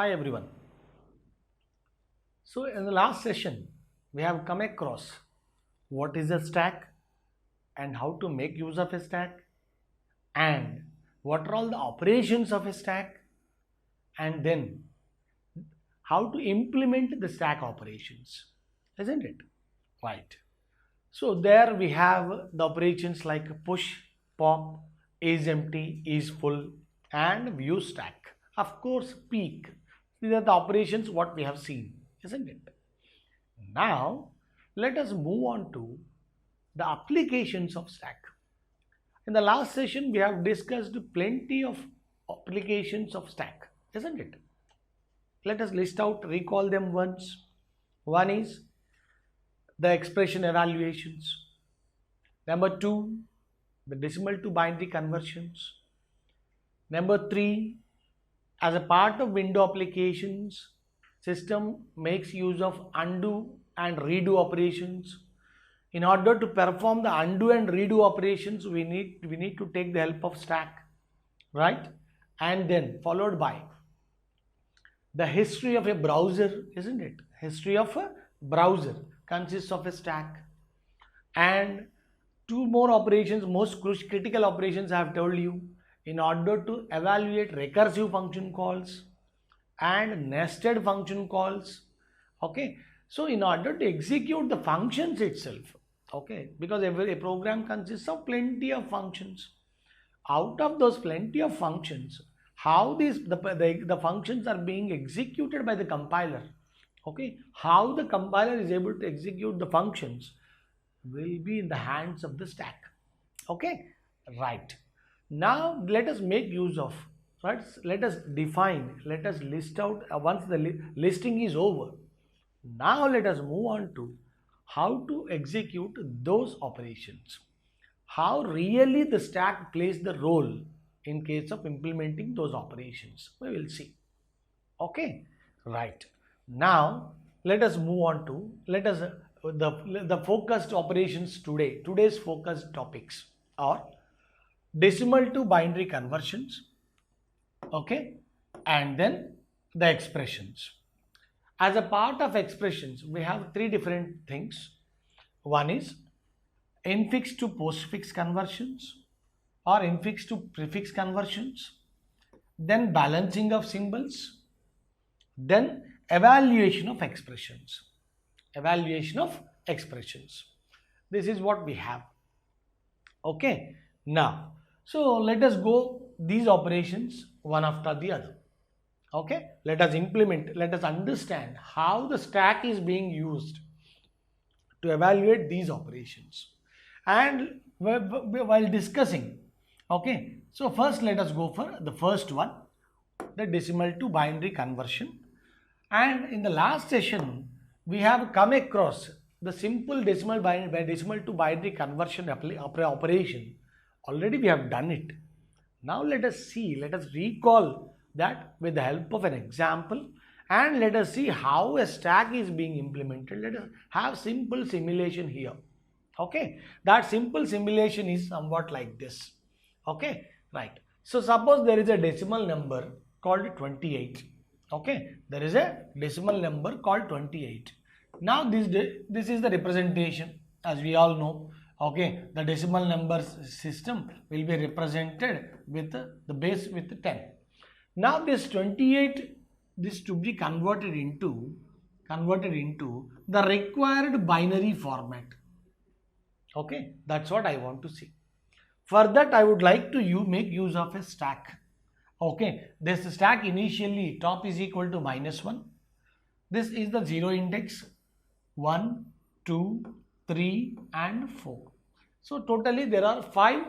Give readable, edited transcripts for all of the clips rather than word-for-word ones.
Hi everyone. So in the last session, we have come across what is a stack and how to make use of a stack and what are all the operations of a stack and then how to implement the stack operations, isn't it? Right. So there we have the operations like push, pop, is empty, is full and view stack. Of course, peek. These are the operations what we have seen, isn't it? Now, let us move on to the applications of stack. In the last session, we have discussed plenty of applications of stack, isn't it? Let us list out, recall them once. One is the expression evaluations. Number two, the decimal to binary conversions. Number three, as a part of window applications, system makes use of undo and redo operations. In order to perform the undo and redo operations, we need to take the help of stack, right? And then followed by the history of a browser, isn't it? History of a browser consists of a stack. And two more operations, most critical operations I have told you, in order to evaluate recursive function calls and nested function calls. Okay, so in order to execute the functions itself, okay, because every program consists of plenty of functions. Out of those plenty of functions, how the functions are being executed by the compiler, okay, how the compiler is able to execute the functions will be in the hands of the stack. Okay, right. Now let us make use of, right? Let us define, let us list out once the listing is over. Now let us move on to how to execute those operations. How really the stack plays the role in case of implementing those operations. We will see. Okay, right. Now let us move on to the focused operations today. Today's focused topics are decimal to binary conversions, okay, and then the expressions. As a part of expressions, we have three different things. One is infix to postfix conversions or infix to prefix conversions, then balancing of symbols, then evaluation of expressions. Evaluation of expressions. This is what we have. Okay, now so let us go these operations one after the other. Okay, let us implement, let us understand how the stack is being used to evaluate these operations. And while discussing, okay, so first let us go for the first one, the decimal to binary conversion. And in the last session, we have come across the simple decimal to binary conversion operation. Already we have done it. Now let us see, let us recall that with the help of an example and let us see how a stack is being implemented. Let us have simple simulation here. Okay, that simple simulation is somewhat like this. Okay, right. So suppose there is a decimal number called 28. Okay, there is a decimal number called 28. Now this is the representation, as we all know. Okay, the decimal number system will be represented with the base with 10. Now this 28, this to be converted into the required binary format. Okay, that's what I want to see. For that, I would like to make use of a stack. Okay, this stack initially top is equal to -1. This is the 0 index, 1, 2, 3 and 4. So totally there are 5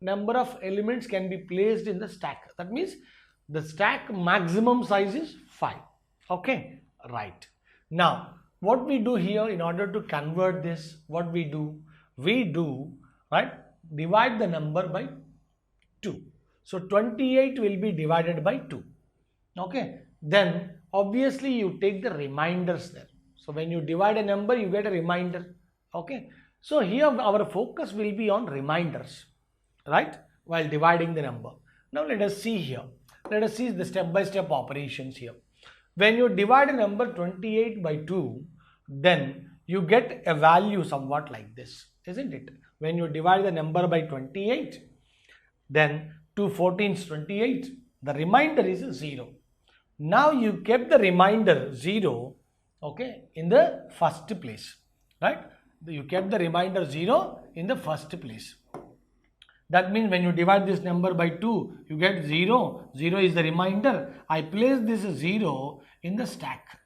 number of elements can be placed in the stack. That means the stack maximum size is 5. Okay, right. Now what we do here in order to convert this, what we do, right, divide the number by 2. So 28 will be divided by 2. Okay, then obviously you take the reminders there. So when you divide a number, you get a reminder. Okay, so here our focus will be on reminders, right, while dividing the number. Now let us see here. Let us see the step-by-step operations here. When you divide a number 28 by 2, then you get a value somewhat like this, isn't it? When you divide the number by 28, then 2 14s 28, the remainder is 0. Now you kept the remainder 0, okay, in the first place, right? You kept the remainder 0 in the first place. That means when you divide this number by 2, you get 0. 0 is the remainder. I place this 0 in the stack.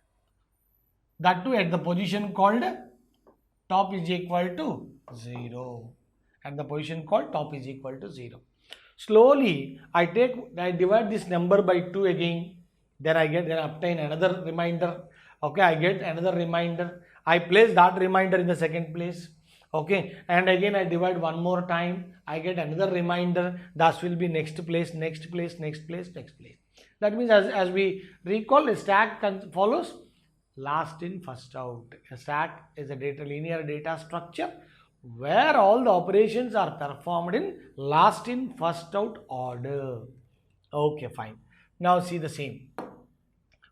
That too at the position called top is equal to 0. At the position called top is equal to 0. Slowly, I divide this number by 2 again. Then I obtain another remainder. Okay, I get another remainder. I place that remainder in the second place. Okay, and again I divide one more time. I get another remainder. That will be next place, next place, next place, next place. That means as we recall, a stack follows last in, first out. A stack is a linear data structure where all the operations are performed in last in, first out order. Okay, fine. Now see the same.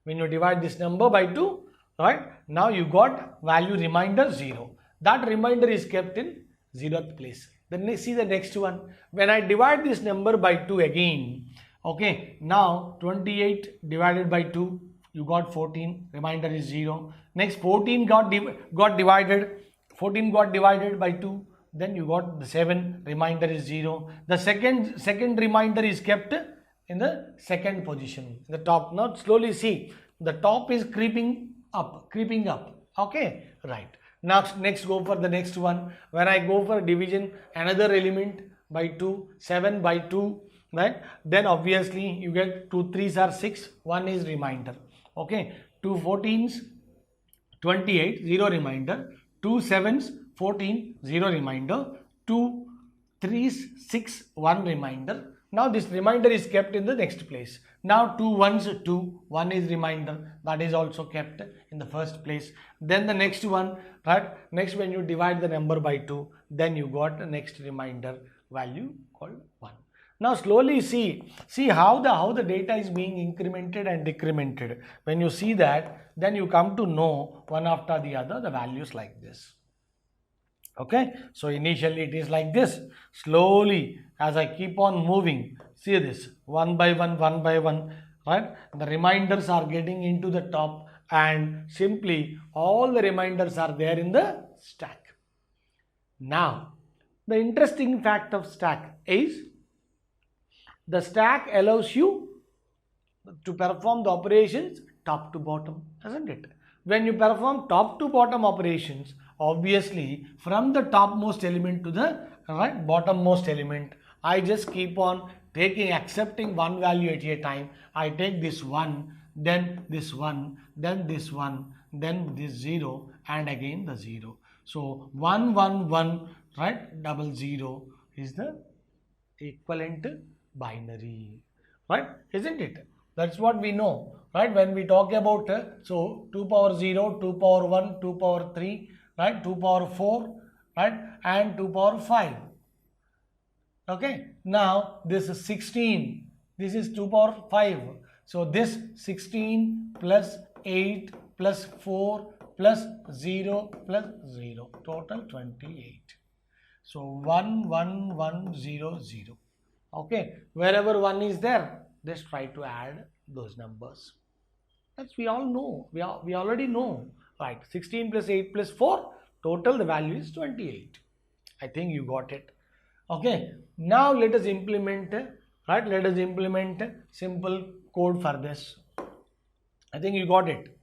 When you divide this number by 2, right? Now you got value remainder 0. That remainder is kept in 0th place. Then see the next one. When I divide this number by 2 again, okay, now 28 divided by 2, you got 14, remainder is 0. Next 14 got divided, 14 got divided by 2, then you got the 7, remainder is 0. The second remainder is kept in the second position, the top. Now slowly see, the top is creeping up, okay, right. Now next go for the next one. When I go for division, another element by 2, 7 by 2, right? Then obviously you get 2 3s are 6, 1 is remainder. Okay, 2 14s 28, 0 remainder, 2 7s 14, 0 remainder, 2 3s 6, 1 remainder. Now this remainder is kept in the next place. Now 2 1s 2, 1 is remainder, that is also kept in the first place. Then the next one, right? Next when you divide the number by 2, then you got the next remainder value called 1. Now slowly see how the data is being incremented and decremented. When you see that, then you come to know one after the other the values like this. Okay, so initially it is like this. Slowly as I keep on moving, see this, one by one, right? The reminders are getting into the top, and simply all the reminders are there in the stack. Now the interesting fact of stack is the stack allows you to perform the operations top to bottom, isn't it? When you perform top to bottom operations, obviously from the topmost element to the bottommost element, I just keep on accepting one value at a time. I take this 1, then this 1, then this 1, then this 0, and again the 0. So 1 1 1, right, 0 is the equivalent binary, right, isn't it? That's what we know, right? When we talk about so 2 power 0, 2 power 1, 2 power 3, right, 2 power 4, right, and 2 power 5. Okay, now this is 16, this is 2 power 5. So this 16 plus 8 plus 4 plus 0 plus 0, total 28. So 1 1 1 0 0. Okay, wherever 1 is there, just try to add those numbers. That's we all know. We already know, right? 16 plus 8 plus 4, total the value is 28. I think you got it. Okay, now let us implement, right? Let us implement simple code for this. I think you got it.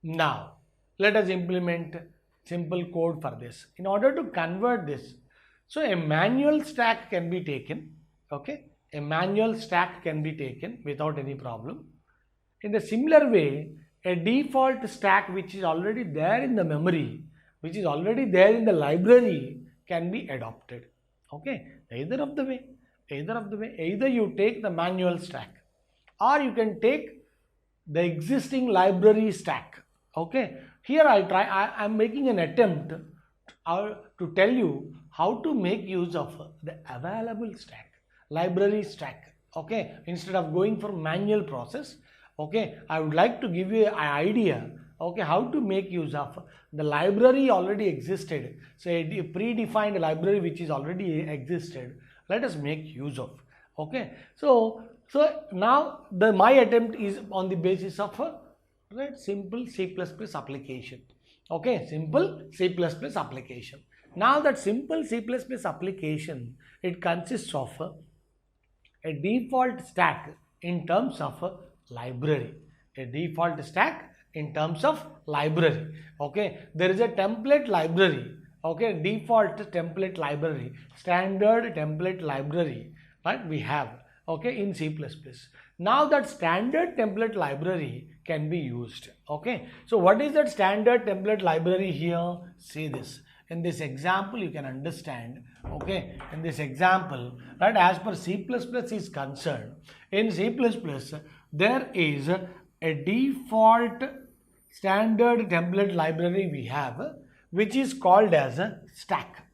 Now let us implement simple code for this. In order to convert this, so a manual stack can be taken. Okay, a manual stack can be taken without any problem. In a similar way, a default stack which is already there in the memory, which is already there in the library, can be adopted. Okay, either of the way, either you take the manual stack or you can take the existing library stack. Okay, here I'm making an attempt to tell you how to make use of the available stack, library stack. Okay, instead of going for manual process, okay, I would like to give you an idea, okay, how to make use of the library already existed. So a predefined library which is already existed, let us make use of. Okay, so now my attempt is on the basis of a simple C++ application. Okay, simple C++ application. Now that simple C++ application, it consists of a default stack in terms of a library. A default stack in terms of library. Okay, there is a template library. Okay, default template library, standard template library, right? We have, okay, in C++. Now that standard template library can be used. Okay, so what is that standard template library here? See this. In this example, you can understand. Okay, in this example, right, as per C++ is concerned, in C++ there is a default standard template library we have, which is called as a stack.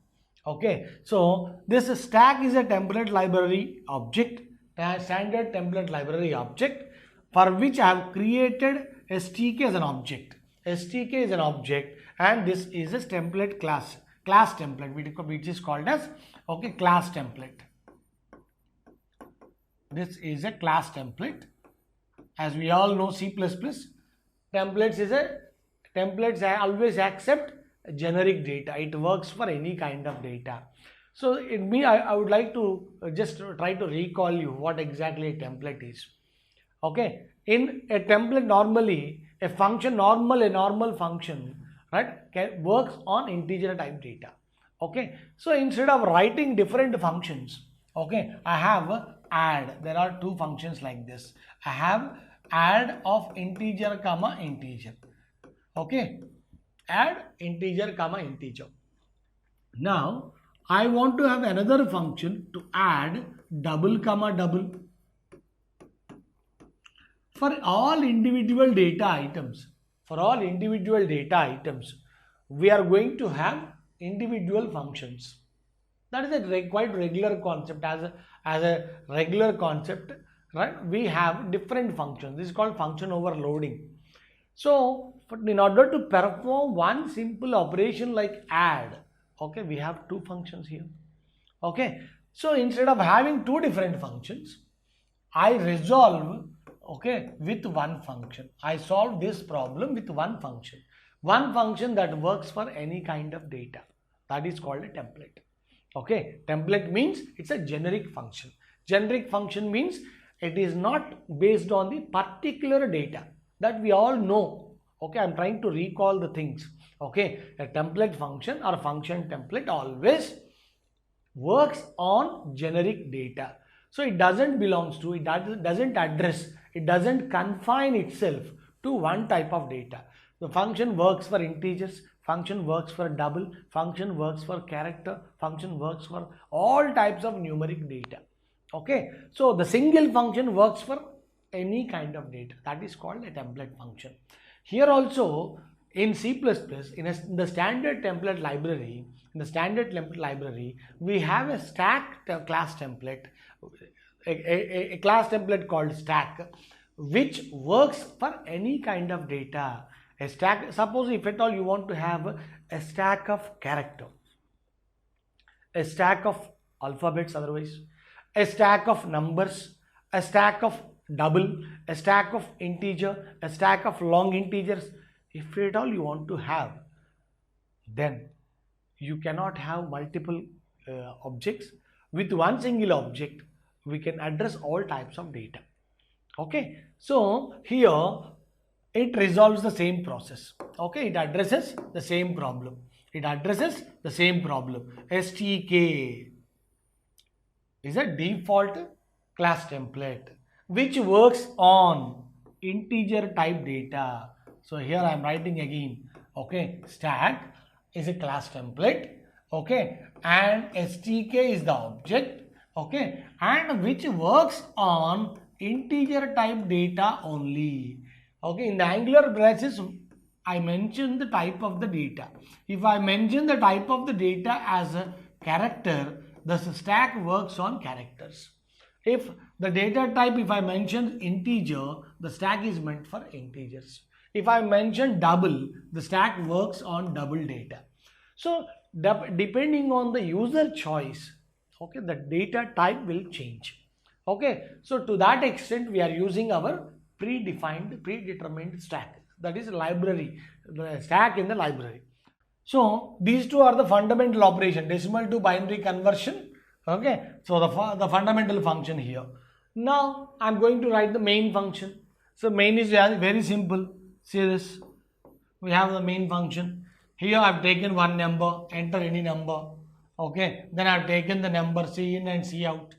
Okay, so this stack is a template library object, a standard template library object, for which I have created STK as an object. STK is an object, and this is a template class template, which is called as, okay, class template. This is a class template. As we all know, C++ templates always accept generic data. It works for any kind of data. So I would like to just try to recall you what exactly a template is. Okay, in a template, normally a normal function, right, works on integer type data. Okay, so instead of writing different functions, okay, I have add. There are two functions like this. I have add of integer comma integer. Okay, add integer comma integer. Now I want to have another function to add double comma double. For all individual data items, we are going to have individual functions. That is a quite regular concept. As a regular concept, right? We have different functions. This is called function overloading. So in order to perform one simple operation like add, okay, we have two functions here. Okay, so instead of having two different functions, I resolve, okay, with one function. I solve this problem with one function that works for any kind of data. That is called a template. Okay, template means it's a generic function. Generic function means it is not based on the particular data that we all know. Okay, I'm trying to recall the things. Okay, a template function or function template always works on generic data. So it doesn't address, it doesn't confine itself to one type of data. The function works for integers, function works for double, function works for character, function works for all types of numeric data. Okay, so the single function works for any kind of data. That is called a template function. Here also in C++, in the standard template library, we have a stack class template, a class template called stack, which works for any kind of data. A stack, suppose if at all you want to have a stack of character, a stack of alphabets, otherwise a stack of numbers, a stack of double, a stack of integer, a stack of long integers. If at all you want to have, then you cannot have multiple objects. With one single object, we can address all types of data. Okay, so here it resolves the same process. Okay, it addresses the same problem. STK is a default class template which works on integer type data. So here I am writing again. Okay, stack is a class template. Okay, and STK is the object. Okay, and which works on integer type data only. Okay, in the Angular braces, I mentioned the type of the data. If I mention the type of the data as a character, the stack works on characters. If the data type, if I mention integer, the stack is meant for integers. If I mention double, the stack works on double data. So depending on the user choice, okay, the data type will change. Okay, so to that extent we are using our predetermined stack, that is library, the stack in the library. So these two are the fundamental operation, decimal to binary conversion. Okay, so the fundamental function here. Now I'm going to write the main function. So main is very simple. See this, we have the main function. Here I've taken one number, enter any number. Okay, then I've taken the number C in and C out.